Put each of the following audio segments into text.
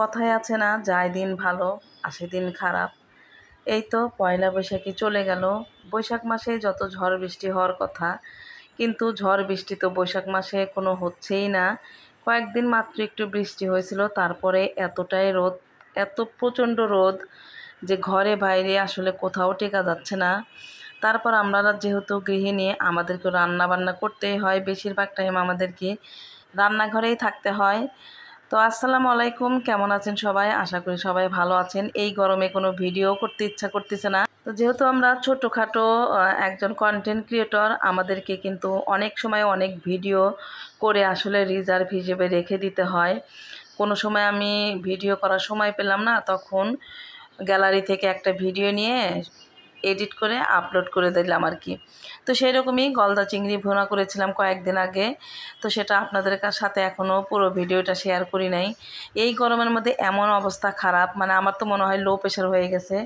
কথায় আছে না, যায় দিন ভালো আসে দিন খারাপ। এই তো পয়লা বৈশাখী চলে গেল। বৈশাখ মাসে যত ঝড় বৃষ্টি হওয়ার কথা, কিন্তু ঝড় বৃষ্টি তো বৈশাখ মাসে কোনো হচ্ছেই না। কয়েকদিন মাত্র একটু বৃষ্টি হয়েছিল, তারপরে এতটাই রোদ, এত প্রচণ্ড রোদ যে ঘরে বাইরে আসলে কোথাও টেকা যাচ্ছে না। তারপর আমরা যেহেতু গৃহিণী, আমাদেরকে রান্না বান্না করতেই হয়, বেশিরভাগ টাইম আমাদেরকে রান্নাঘরেই থাকতে হয়। তো আসসালামু আলাইকুম, কেমন আছেন সবাই? আশা করি সবাই ভালো আছেন। এই গরমে কোনো ভিডিও করতে ইচ্ছা করতেছে না। তো যেহেতু আমরা ছোটোখাটো একজন কন্টেন্ট ক্রিয়েটর, আমাদেরকে কিন্তু অনেক সময় অনেক ভিডিও করে আসলে রিজার্ভ হিসেবে রেখে দিতে হয়। কোনো সময় আমি ভিডিও করার সময় পেলাম না, তখন গ্যালারি থেকে একটা ভিডিও নিয়ে এডিট করে আপলোড করে দিলাম আর কি। তো সেই রকমই গলদা চিংড়ি ভুনা করেছিলাম কয়েকদিন আগে। তো সেটা আপনাদের সাথে এখনও পুরো ভিডিওটা শেয়ার করি নাই। এই গরমের মধ্যে এমন অবস্থা খারাপ, মানে আমার তো মনে হয় লো প্রেশার হয়ে গেছে,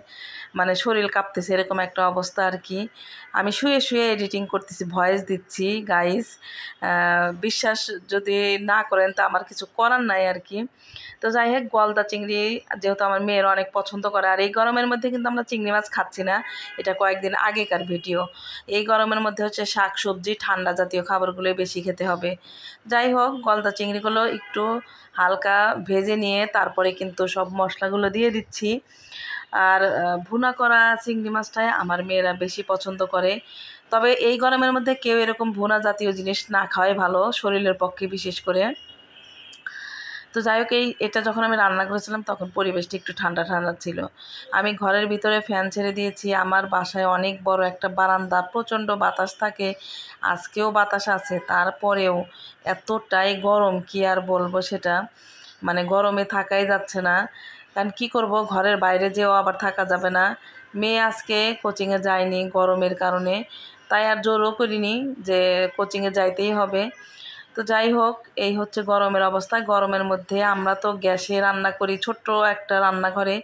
মানে শরীর কাঁপতেছে, এরকম একটা অবস্থা আর কি। আমি শুয়ে শুয়ে এডিটিং করতেছি, ভয়েস দিচ্ছি গাইস। বিশ্বাস যদি না করেন তো আমার কিছু করার নাই আর কি। তো যাই হোক, গলদা চিংড়ি যেহেতু আমার মেয়ের অনেক পছন্দ করে, আর এই গরমের মধ্যে কিন্তু আমরা চিংড়ি মাছ খাচ্ছি না, এটা কয়েকদিন আগেকার ভিডিও। এই গরমের মধ্যে হচ্ছে শাক সবজি ঠান্ডা জাতীয় খাবারগুলোই বেশি খেতে হবে। যাই হোক, গলদা চিংড়িগুলো একটু হালকা ভেজে নিয়ে তারপরে কিন্তু সব মশলাগুলো দিয়ে দিচ্ছি। আর ভুনা করা চিংড়ি মাছটাই আমার মেয়েরা বেশি পছন্দ করে। তবে এই গরমের মধ্যে কেউ এরকম ভুনা জাতীয় জিনিস না খাওয়াই ভালো, শরীরের পক্ষে বিশেষ করে। তো যাই হোক, এটা যখন আমি রান্না করেছিলাম তখন পরিবেশটা একটু ঠান্ডা ঠান্ডা ছিল। আমি ঘরের ভিতরে ফ্যান ছেড়ে দিয়েছি। আমার বাসায় অনেক বড় একটা বারান্দা, প্রচণ্ড বাতাস থাকে, আজকেও বাতাস আছে। তারপরেও এতটাই গরম, কি আর বলবো সেটা, মানে গরমে থাকাই যাচ্ছে না। কারণ কী করব, ঘরের বাইরে যেও আবার থাকা যাবে না। মেয়ে আজকে কোচিংয়ে যায়নি গরমের কারণে, তাই আর জোরও করিনি যে কোচিংয়ে যাইতেই হবে। তো যাই হোক, এই হচ্ছে গরমের অবস্থা। গরমের মধ্যে আমরা তো গ্যাসে রান্না করি, ছোট্ট একটা রান্নাঘরে।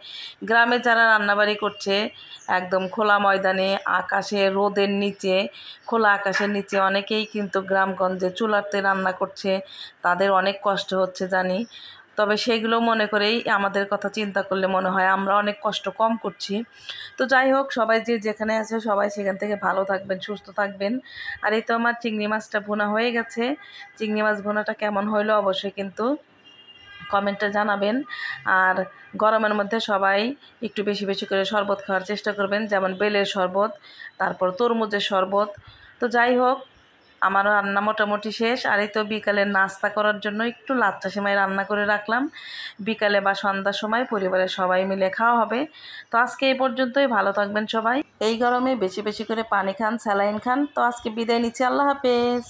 গ্রামে যারা রান্নাবাড়ি করছে একদম খোলা ময়দানে, আকাশে রোদের নিচে, খোলা আকাশের নিচে, অনেকেই কিন্তু গ্রামগঞ্জে চুলাতে রান্না করছে, তাদের অনেক কষ্ট হচ্ছে জানি। তবে সেগুলো মনে করেই আমাদের কথা চিন্তা করলে মনে হয় আমরা অনেক কষ্ট কম করছি। তো যাই হোক, সবাই যে যেখানে আছে সবাই সেখান থেকে ভালো থাকবেন, সুস্থ থাকবেন। আর এই তো আমার চিংড়ি মাছটা ভুনা হয়ে গেছে। চিংড়ি মাছ ভুনাটা কেমন হইলো অবশ্যই কিন্তু কমেন্টে জানাবেন। আর গরমের মধ্যে সবাই একটু বেশি বেশি করে শরবত খাওয়ার চেষ্টা করবেন, যেমন বেলের শরবত, তারপর তরমুজের শরবত। তো যাই হোক, আমারও রান্না মোটামুটি শেষ। আর এই তো বিকালের নাস্তা করার জন্য একটু লাচ্চা সেমাই রান্না করে রাখলাম, বিকালে বা সন্ধ্যার সময় পরিবারের সবাই মিলে খাওয়া হবে। তো আজকে এই পর্যন্তই, ভালো থাকবেন সবাই। এই গরমে বেশি বেশি করে পানি খান, স্যালাইন খান। তো আজকে বিদায় নিচ্ছি, আল্লাহ হাফেজ।